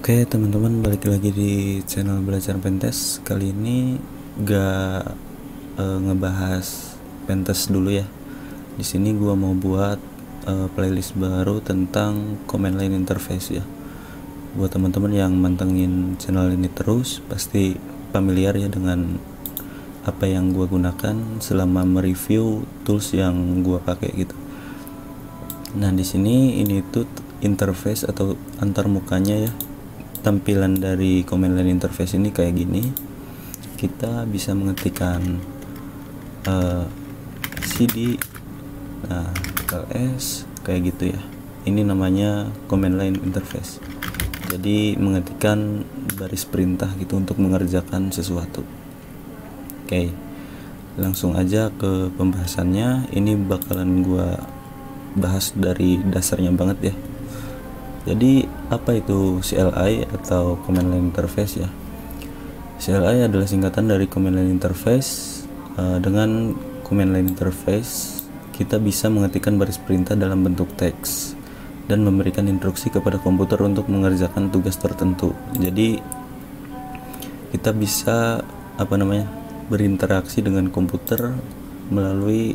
Oke teman-teman, balik lagi di channel Belajar Pentest. Kali ini gak ngebahas Pentest dulu ya. Di sini gua mau buat playlist baru tentang command line interface ya. Buat teman-teman yang mantengin channel ini terus pasti familiar ya dengan apa yang gua gunakan selama mereview tools yang gua pakai gitu. Nah, di sini ini tuh interface atau antarmukanya ya. Tampilan dari command line interface ini kayak gini. Kita bisa mengetikkan cd, nah ls kayak gitu ya. Ini namanya command line interface. Jadi mengetikkan baris perintah gitu untuk mengerjakan sesuatu. Oke, langsung aja ke pembahasannya. Ini bakalan gua bahas dari dasarnya banget ya. Jadi apa itu CLI atau command line interface ya? CLI adalah singkatan dari command line interface. Dengan command line interface kita bisa mengetikkan baris perintah dalam bentuk teks dan memberikan instruksi kepada komputer untuk mengerjakan tugas tertentu. Jadi kita bisa berinteraksi dengan komputer melalui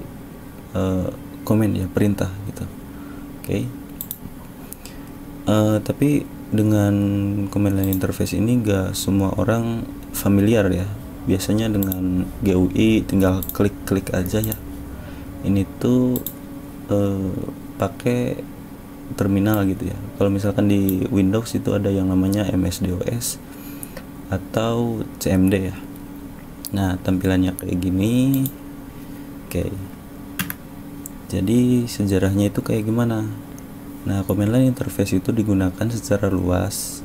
command ya, perintah gitu. Oke. Tapi dengan command line interface ini gak semua orang familiar ya. Biasanya dengan GUI tinggal klik-klik aja ya. Ini tuh pakai terminal gitu ya. Kalau misalkan di Windows itu ada yang namanya MS-DOS atau CMD ya. Nah, tampilannya kayak gini. Oke. Jadi sejarahnya itu kayak gimana? Nah, command line interface itu digunakan secara luas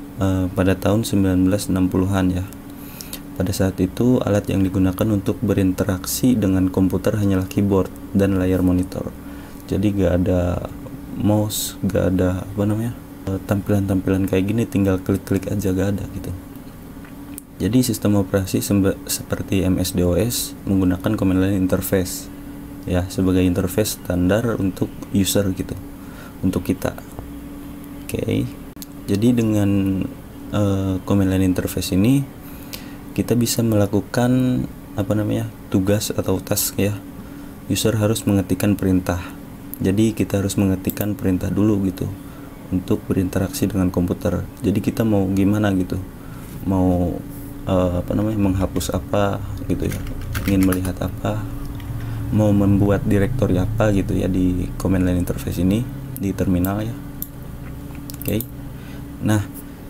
pada tahun 1960-an ya. Pada saat itu alat yang digunakan untuk berinteraksi dengan komputer hanyalah keyboard dan layar monitor. Jadi gak ada mouse, gak ada tampilan-tampilan kayak gini, tinggal klik-klik aja, gak ada gitu. Jadi sistem operasi seperti MS-DOS menggunakan command line interface ya sebagai interface standar untuk user gitu, untuk kita. Oke. Jadi dengan command line interface ini kita bisa melakukan tugas atau task ya. User harus mengetikkan perintah. Jadi kita harus mengetikkan perintah dulu gitu untuk berinteraksi dengan komputer. Jadi kita mau gimana gitu, mau menghapus apa gitu ya, ingin melihat apa, mau membuat direktori apa gitu ya di command line interface ini di terminal ya. Oke. Nah,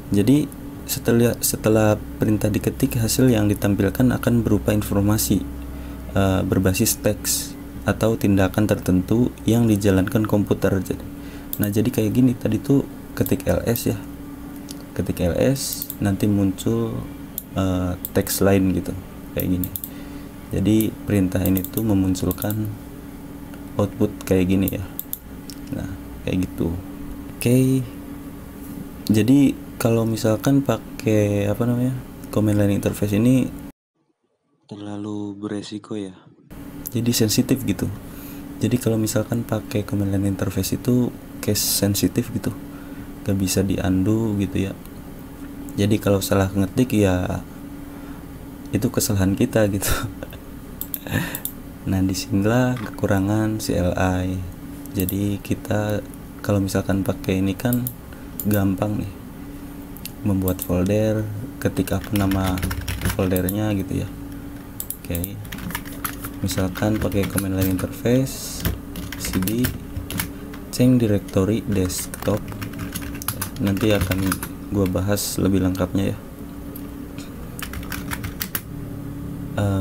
jadi setelah perintah diketik, hasil yang ditampilkan akan berupa informasi berbasis teks atau tindakan tertentu yang dijalankan komputer. Nah, jadi kayak gini tadi tuh ketik ls ya. Ketik ls nanti muncul teks lain gitu kayak gini. Jadi perintah ini tuh memunculkan output kayak gini ya. Nah, kayak gitu. Oke. Jadi kalau misalkan pakai command line interface ini terlalu beresiko ya. Jadi sensitif gitu. Jadi kalau misalkan pakai command line interface itu case sensitif gitu, gak bisa di-undo gitu ya. Jadi kalau salah ngetik ya itu kesalahan kita gitu. Nah, disinilah kekurangan CLI. Jadi kita kalau misalkan pakai ini kan gampang nih membuat folder, ketik apa nama foldernya gitu ya. Oke. Misalkan pakai command line interface cd change directory desktop. Nanti akan gua bahas lebih lengkapnya ya.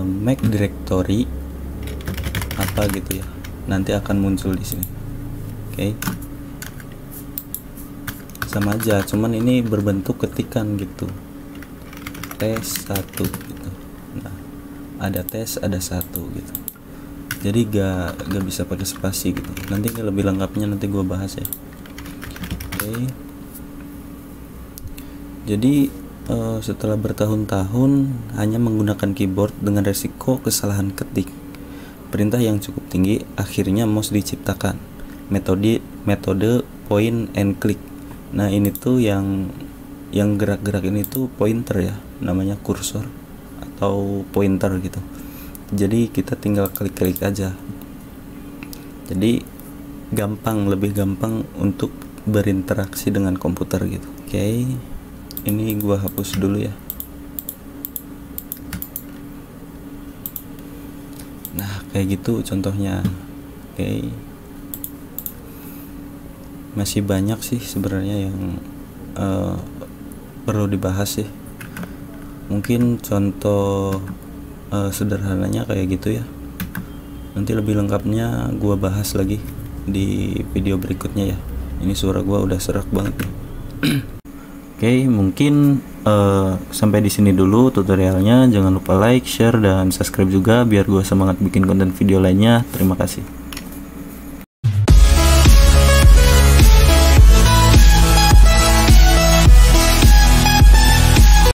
Make directory apa gitu ya, nanti akan muncul di sini. Oke. Sama aja, cuman ini berbentuk ketikan gitu, tes 1 gitu. Nah, ada tes, ada 1 gitu. Jadi gak bisa pakai spasi gitu. Nanti lebih lengkapnya nanti gua bahas ya. Oke. Jadi setelah bertahun-tahun hanya menggunakan keyboard dengan resiko kesalahan ketik perintah yang cukup tinggi, akhirnya mouse diciptakan. Metode point and click. Nah, ini tuh yang yang gerak-gerak ini tuh pointer ya, namanya kursor atau pointer gitu. Jadi kita tinggal klik-klik aja. Jadi lebih gampang untuk berinteraksi dengan komputer gitu. Oke, ini gua hapus dulu ya. Nah, kayak gitu contohnya. Oke. Masih banyak sih sebenarnya yang perlu dibahas sih. Mungkin contoh sederhananya kayak gitu ya. Nanti lebih lengkapnya gua bahas lagi di video berikutnya ya. Ini suara gua udah serak banget nih. Oke, mungkin sampai di sini dulu tutorialnya. Jangan lupa like, share, dan subscribe juga biar gua semangat bikin konten video lainnya. Terima kasih.